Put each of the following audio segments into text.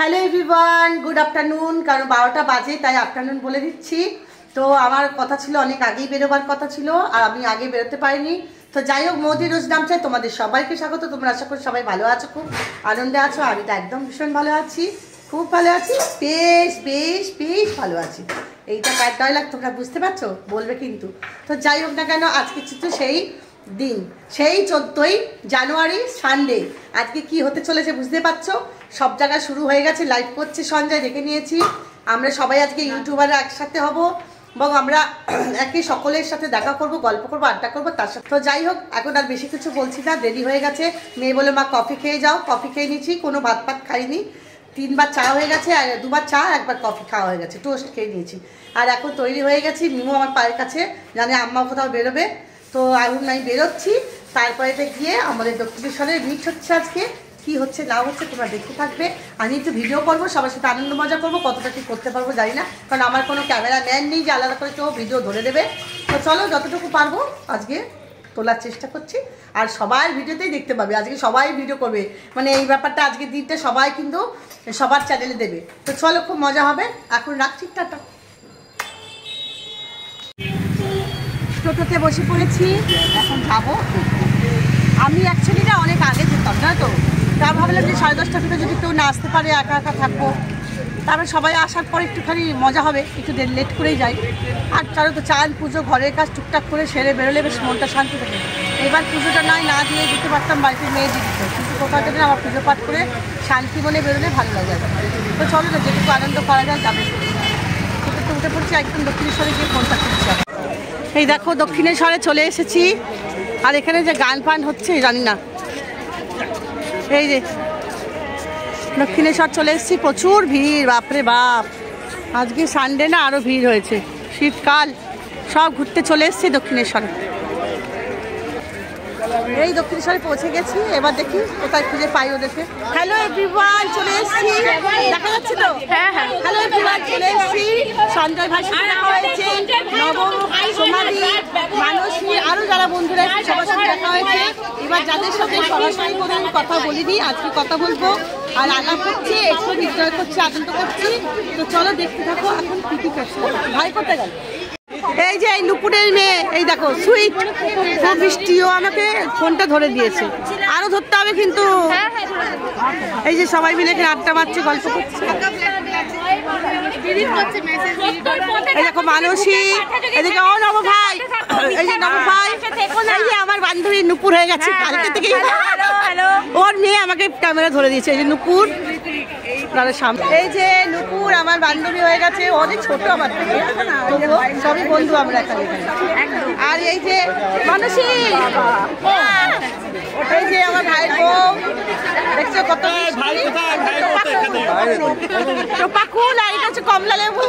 Hello everyone, good afternoon. কারণ 12টা বাজে তাই আফটারনুন বলে দিচ্ছি। তো আমার কথা ছিল অনেক আগেই বেরোবার কথা ছিল, আর আমি আগে বেরোতে পারিনি। তো যাই হোক, মোদি রোজ নাম চাই তোমাদের সবাইকে স্বাগত। তোমরা আশা করি সবাই ভালো আছো, খুব আনন্দে আছো। আমি তো একদম ভীষণ ভালো আছি, খুব ভালো আছি, বেশ বেশ বেশ ভালো আছি। এইটা কার ডায়লগ তোমরা বুঝতে পারছো, বলবে কিন্তু। তো যাই হোক না কেন, আজকে তো সেই দিন, সেই 14ই জানুয়ারি সানডে। আজকে কি হতে চলেছে বুঝতে পারছো। সব জায়গায় শুরু হয়ে গেছে, লাইভ করছে সঞ্জয়, দেখে নিয়েছি। আমরা সবাই আজকে ইউটিউবাররা একসাথে হব এবং আমরা একই সকলের সাথে দেখা করব, গল্প করবো, আড্ডা করবো তার সাথে। তো যাই হোক, এখন আর বেশি কিছু বলছি না, দেরি হয়ে গেছে। মেয়ে বলে মা কফি খেয়ে যাও, কফি খেয়ে নিয়েছি, কোনো ভাত পাত খাইনি। 3বার চা হয়ে গেছে, আর 2বার চা, 1বার কফি খাওয়া হয়ে গেছে, টোস্ট খেয়ে নিয়েছি। আর এখন তৈরি হয়ে গেছি, মিমু আমার পায়ের কাছে, জানে আম্মা কোথাও বেরোবে। তো এখন আমি বেরোচ্ছি, তারপরে গিয়ে আমাদের দক্ষিণেশ্বরের মিট হচ্ছে। আজকে কি হচ্ছে না হচ্ছে তোমরা দেখতে থাকবে। আমি একটু ভিডিও করবো, সবার সাথে আনন্দ মজা করবো। কতটা কি করতে পারবো জানি না, কারণ আমার কোনো ক্যামেরা ম্যান নেই যে আলাদা করে কেউ ভিডিও ধরে দেবে। তো চলো, যতটুকু পারবো আজকে তোলার চেষ্টা করছি। আর সবার ভিডিওতেই দেখতে পাবে, আজকে সবাই ভিডিও করবে, মানে এই ব্যাপারটা আজকের দিনটা সবাই কিন্তু সবার চ্যানেলে দেবে। তো চলো, খুব মজা হবে। এখন রাখছি, টাটা। টোটোতে বসে পড়েছি, এখন যাবো। আমি অ্যাকচুয়ালি না অনেক আগে যেতাম না, তো তা ভাবলাম যে 10:30 থেকে যদি কেউ না আসতে পারে, একা একা থাকবো। তারপরে সবাই আসার পর একটুখানি মজা হবে, একটু লেট করেই যাই। আর চলো তো, চান পুজো ঘরের কাজ টুকটাক করে সেরে বেরোলে বেশ মনটা শান্তি থাকে। এবার পুজোটা না দিয়ে দিতে পারতাম, বাড়িতে মেয়ে দিত, কিন্তু কোথাও থেকে আমার পুজো পাঠ করে শান্তি মনে বেরোলে ভালো লাগে। তো চলো না, যেটুকু আনন্দ করা যায় যাবে। টোটোতে উঠে পড়ছি, একদম দক্ষিণেশ্বরে গিয়ে ফোনটা করছি। এই দেখো, দক্ষিণেশ্বরে চলে এসেছি। আর এখানে যে গান পান হচ্ছে জানি না। এই যে দক্ষিণেশ্বর চলে এসেছি, প্রচুর ভিড়, বাপরে বাপ। আজকে সানডে না, আরও ভিড় হয়েছে। শীতকাল, সব ঘুরতে চলে এসেছি দক্ষিণেশ্বরে। এই দক্ষিণেশ্বরে পৌঁছে গেছি, এবার দেখি কোথায় খুঁজে পাই ওদেরকে। হ্যালো এভরিওয়ান, চলে এসেছি, দেখা যাচ্ছে তো? হ্যাঁ হ্যাঁ, হ্যালো এভরিওয়ান, চলে এসেছি। সঞ্জয় ভাই সাথে দেখা হয়েছে, নবম, সোমাদি, মানসী, আরও যারা বন্ধুরা সবার সাথে দেখা হয়েছে। এবার যাদের সাথে সরাসরি করে আমি কথা বলিনি, আজকে কথা বলবো। আর আলাপ করছি, একটু এনজয় করছি, আনন্দ করছি। তো চলো দেখতে থাকো। এখন কি কি করছে ভাই, করতে গেল। এই যে এই নুপুরের মেয়ে, এই দেখো সুইট, খুব বৃষ্টিও আমাকে ফোনটা ধরে দিয়েছে, আরো ধরতে হবে কিন্তু। এই যে সবাই মিলে এখানে আড্ডা মারছে, গল্প করছে। এই দেখো মানসী, এদিকে ও নব ভাই, এই যে নব ভাই, এই যে আমার বান্ধবী নুপুর হয়ে গেছে কালকে থেকে। ওর মেয়ে আমাকে ক্যামেরা ধরে দিয়েছে, এই যে নুপুর। এই যে নুপুর আমার বান্ধবী হয়ে গেছে, অনেক ছোট আমার থেকে, সবই বন্ধু আমরা এখানে। আর এই যে মানসী, এই যে আমার ভাইয়ের বউ, দেখছো কত পাকুল, আর এটা হচ্ছে কমলা লেবু।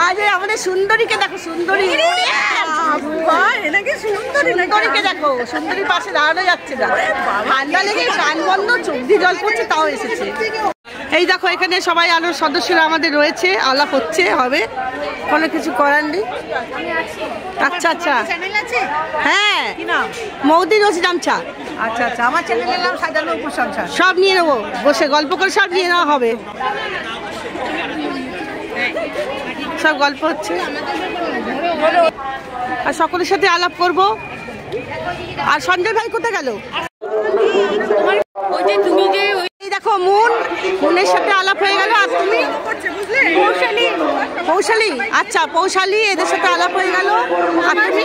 আর আমাদের সুন্দরীকে দেখো, সুন্দরী, সুন্দরীকে দেখো, সুন্দরীর পাশে দাঁড়ানো যাচ্ছে না, ঠান্ডা লেগে গান বন্ধ, চোখ দিয়ে জল পড়ছে, তাও এসেছে। এই দেখো, এখানে সবাই আরো সদস্যরা আমাদের রয়েছে, আলাপ হচ্ছে, হবে, কোনো কিছু করার নেই। আচ্ছা আচ্ছা, হ্যাঁ, মৌদি রোজ নামছা। আচ্ছা আচ্ছা, আমার চ্যানেলের নাম সাজানো উপসংসার। সব নিয়ে নেবো, বসে গল্প করে সব নিয়ে নেওয়া হবে, সব গল্প হচ্ছে আর সকলের সাথে আলাপ করব। আর সঞ্জয় ভাই কোথায় গেল? এই দেখো মুনের সাথে আলাপ হয়ে গেল। আর তুমি? পৌশালী, আচ্ছা পৌশালী, এদের সাথে আলাপ হয়ে গেল। আর তুমি?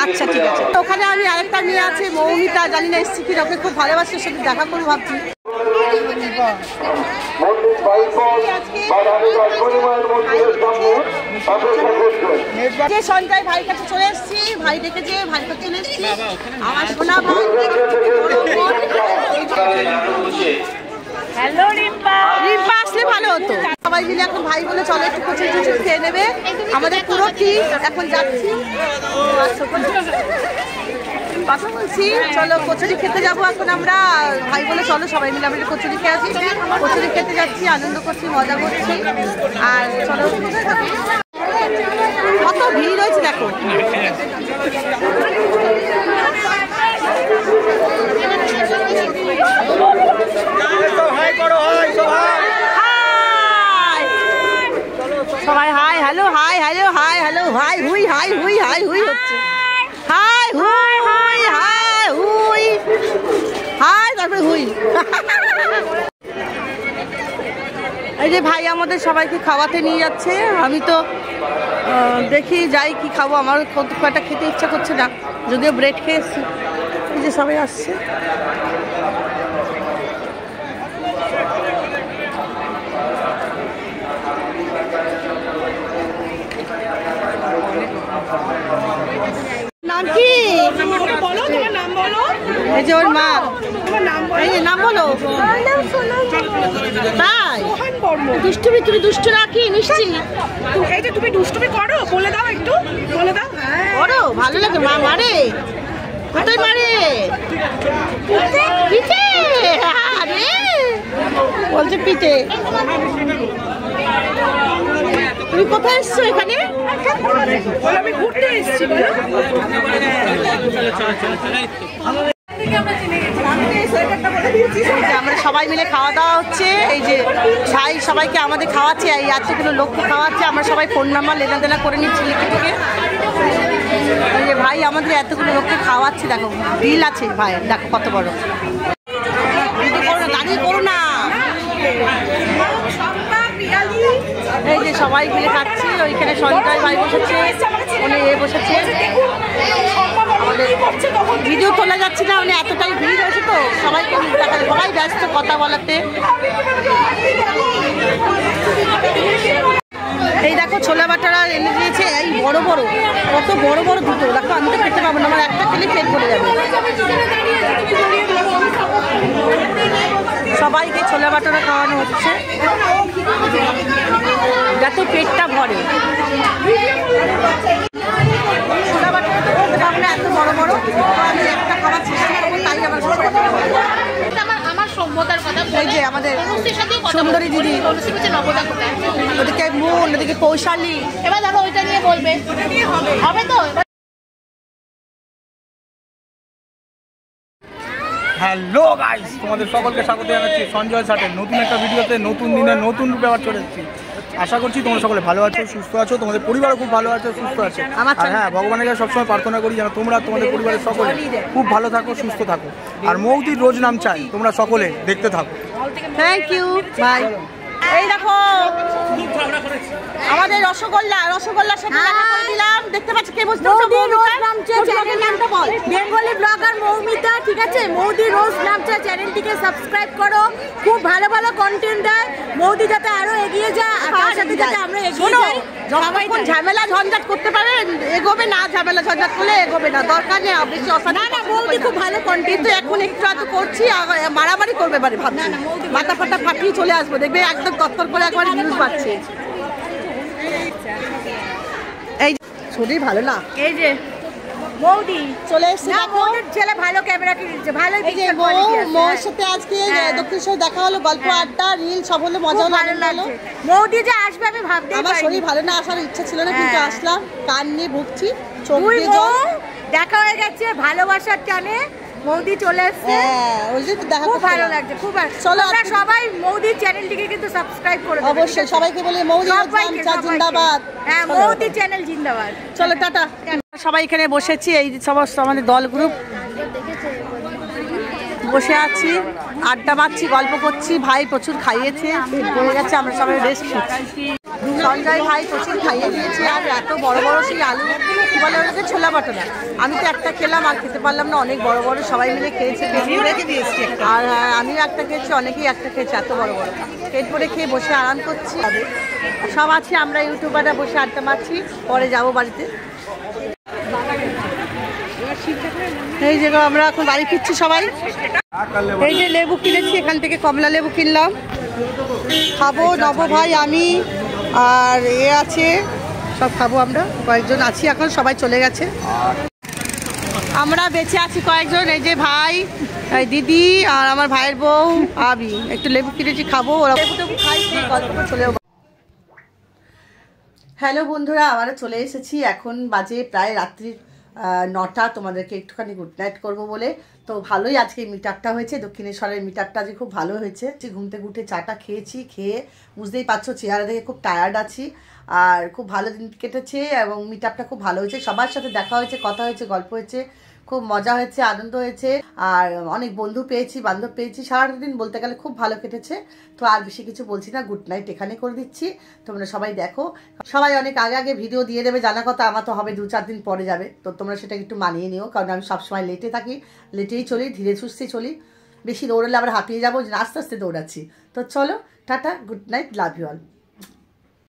আচ্ছা ঠিক আছে। ওখানে আমি আরেকটা মেয়ে আছে মৌমিতা, জানি না এসছি কি, ওকে খুব ভালোবাসি, ওর সাথে দেখা করবো ভাবছি। সঞ্জয় ভাইয়ের কাছে চলে এসছি, ভাই ডেকেছে, ভাই কাছে চলে এসছি। আমার সোনা ভাই, হ্যালো রিম্পা, রিম্পা আসলে ভালো হতো। সবাই মিলে এখন ভাই বলে চলো একটু কচুরি টচুরি খেয়ে নেবে। আমাদের পুরো কি এখন যাচ্ছি, কথা বলছি, চলো কচুরি খেতে যাবো এখন আমরা। ভাই বলে চলো সবাই মিলে আমরা কচুরি খেয়ে আসি। কচুরি খেতে যাচ্ছি, আনন্দ করছি, মজা করছি। আর চলো, কত ভিড় রয়েছে দেখো। হাই হুই হচ্ছে। হাই হুই হাই হুই হাই তারপরে হুই। এই যে ভাই আমাদের সবাইকে খাওয়াতে নিয়ে যাচ্ছে। আমি তো দেখি যাই কি খাবো, আমার কটা খেতে ইচ্ছা করছে না, যদিও ব্রেড খেয়ে এসছি। এই যে সবাই আসছে। নাম কি? এই যে ওর মা। এই যে নাম বলো। তাই দুষ্টুমি, তুমি দুষ্টু নাকি মিষ্টি? এই যে তুমি দুষ্টুমি করো, বলে দাও একটু, বলে দাও। করো, ভালো লাগে। মা মারে, কোথায় মারে? পিঠে। আরে বলছে পিঠে। তুমি কোথায় এসছো এখানে? আমি ঘুরতে এসেছি। আমরা সবাই মিলে খাওয়া দাওয়া হচ্ছে। এই যে ভাই সবাইকে আমাদের খাওয়াচ্ছে, এই এতগুলো লোককে খাওয়াচ্ছে। আমরা সবাই ফোন নাম্বার লেনাদেনা করে নিচ্ছি লিখে থেকে। এই যে ভাই আমাদের এতগুলো লোককে খাওয়াচ্ছে, দেখো বিল আছে ভাইয়ের, দেখো কত বড়। দাঁড়িয়ে করো না। এই যে সবাই মিলে খাচ্ছি। ওইখানে সঞ্জয় ভাই বসেছে, অনেক বসেছে। আমাদের ভিডিও তোলা যাচ্ছে না, মানে এতটাই ভিড় হয়েছে তো সবাইকে সবাই ব্যস্ত কথা বলাতে। এই দেখো ছোলা বাটারা এনে দিয়েছে, এই বড় বড়, কত বড় বড় দুটো। দেখো আমি তো খেতে পাবো না, আমার একটা খেলে পেট ভরে যাবে। সবাইকে ছোলা বাটারা খাওয়ানো হচ্ছে যাতে পেটটা ভরে। ছোলা বাটারা তো খেতে পাবো না এত বড় বড়, আমি একটা খাবার চেষ্টা করবো, তাই আমার সভ্যতার কথা। এই যে আমাদের সুন্দরী দিদি, ওদিকে মুন, ওদিকে কৌশালী। এবার ধরো ওইটা নিয়ে বলবে, হবে তো? হ্যালো গাইস, তোমাদের সকলকে স্বাগত জানাচ্ছি সঞ্জয় সাটের নতুন একটা ভিডিওতে। নতুন দিনে নতুন রূপে আবার চলে এসেছি। আশা করছি তোমরা সকলে ভালো আছো, সুস্থ আছো, তোমাদের পরিবারও খুব ভালো আছে, সুস্থ আছে। আর হ্যাঁ, ভগবানের কাছে সবসময় প্রার্থনা করি যেন তোমরা তোমাদের পরিবারের সকলে খুব ভালো থাকো, সুস্থ থাকো। আর মৌদির রোজ নাম চাই তোমরা সকলে দেখতে থাকো। Thank you bye. এই দেখো আমাদের রসগোল্লা সাথে দেখা করে দিলাম। দেখতে পাচ্ছ কে বসে? নামটা বল। বেঙ্গলি ব্লগার মৌমিতা, ঠিক আছে? মৌদি রোজ নামটা চ্যানেলটিকে সাবস্ক্রাইব করো, খুব ভালো ভালো কন্টেন্ট দেয়। মৌদি যাতে আরো এগিয়ে যায়, তার সাথে যাতে আমরা এগিয়ে যাই। যখন ঝামেলা ঝঞ্ঝাট করতে পারে এগোবে না, ঝামেলা ঝঞ্ঝাট করলে এগোবে না, দরকার নেই বেশি অশান্তি। না মৌদি খুব ভালো কন্টেন্ট, কিন্তু এখন একটু আধটু করছি, মারামারি করবে পারে ভাবছি, মাথা ফাটা ফাটিয়ে চলে আসবো, দেখবে একদম তত্তর করে একবার ভিউজ পাচ্ছে। এই শরীর ভালো না, এই যে মৌদি চলে এসেছে। মৌদির ছেলে ভালো ক্যামেরা কিনেছে, ভালো মৌর সাথে আজকে দক্ষিণেশ্বর দেখা হলো, গল্প আড্ডা রিল সব হলো, মজা হলো। মৌদি যে আসবে আমি ভাবতে আমার শরীর ভালো না, আসার ইচ্ছা ছিল না, কিন্তু আসলাম। কান নিয়ে ভুগছি, চোখ দিয়ে জল। দেখা হয়ে গেছে ভালোবাসার টানে, মৌদি চলে এসেছে। খুব ভালো লাগছে, খুব ভালো। চলো সবাই মৌদির চ্যানেলটিকে কিন্তু সাবস্ক্রাইব করে দেবে অবশ্যই। সবাইকে বলি মৌদি জিন্দাবাদ। হ্যাঁ, মৌদি চ্যানেল জিন্দাবাদ। চলো টাটা। সবাই এখানে বসেছি, এই সমস্ত আমাদের দল গ্রুপ বসে আছি, আড্ডা মারছি, গল্প করছি। ভাই প্রচুর খাইয়েছে, হয়ে গেছে, আমরা সবাই রেস্ট করছি। সঞ্জয় ভাই প্রচুর খাইয়ে দিয়েছি। আর এত বড় বড় সেই আলু কি বলে ওটাকে, ছোলা বাটারা, আমি তো একটা খেলাম আর খেতে পারলাম না, অনেক বড় বড় সবাই মিলে খেয়েছে। আর আমিও একটা খেয়েছি, অনেকেই একটা খেয়েছে, এত বড় বড় পেট ভরে খেয়ে বসে আরাম করছি। সব আছি আমরা ইউটিউবাররা, বসে আড্ডা মারছি, পরে যাবো বাড়িতে। এই যে আমরা এখন বাড়ি ফিরছি সবাই। এই যে লেবু কিনেছি, এখান থেকে কমলা লেবু কিনলাম, খাবো। নব ভাই, আমি আর আছে, সব খাবো আমরা। কয়েকজন আছি এখন, সবাই চলে গেছে, আমরা বেঁচে আছি কয়েকজন। এই যে ভাই, দিদি আর আমার ভাইয়ের বউ, আমি একটু লেবু কিনেছি, খাবো। ওরা খাই, গল্প চলে। হ্যালো বন্ধুরা, আবারও চলে এসেছি। এখন বাজে প্রায় রাত্রি 9টা। তোমাদেরকে একটুখানি গুড নাইট করবো বলে। তো ভালোই আজকে মিট আপটা হয়েছে, দক্ষিণেশ্বরের মিট আপটা আজকে খুব ভালো হয়েছে। ঘুম থেকে উঠে চাটা খেয়েছি, খেয়ে বুঝতেই পারছো চেহারা দেখে খুব টায়ার্ড আছি, আর খুব ভালো দিন কেটেছে এবং মিট আপটা খুব ভালো হয়েছে। সবার সাথে দেখা হয়েছে, কথা হয়েছে, গল্প হয়েছে, খুব মজা হয়েছে, আনন্দ হয়েছে, আর অনেক বন্ধু পেয়েছি, বান্ধব পেয়েছি। সারাদিন বলতে গেলে খুব ভালো কেটেছে। তো আর বেশি কিছু বলছি না, গুড নাইট এখানে করে দিচ্ছি। তোমরা সবাই দেখো, সবাই অনেক আগে আগে ভিডিও দিয়ে দেবে জানা কথা, আমার তো হবে 2-4 দিন পরে যাবে। তো তোমরা সেটা একটু মানিয়ে নিও, কারণ আমি সবসময় লেটে থাকি, লেটেই চলি, ধীরে সুস্থে চলি। বেশি দৌড়ালে আবার হাঁপিয়ে যাবো, আস্তে আস্তে দৌড়াচ্ছি। তো চলো, tata, good night, love you all.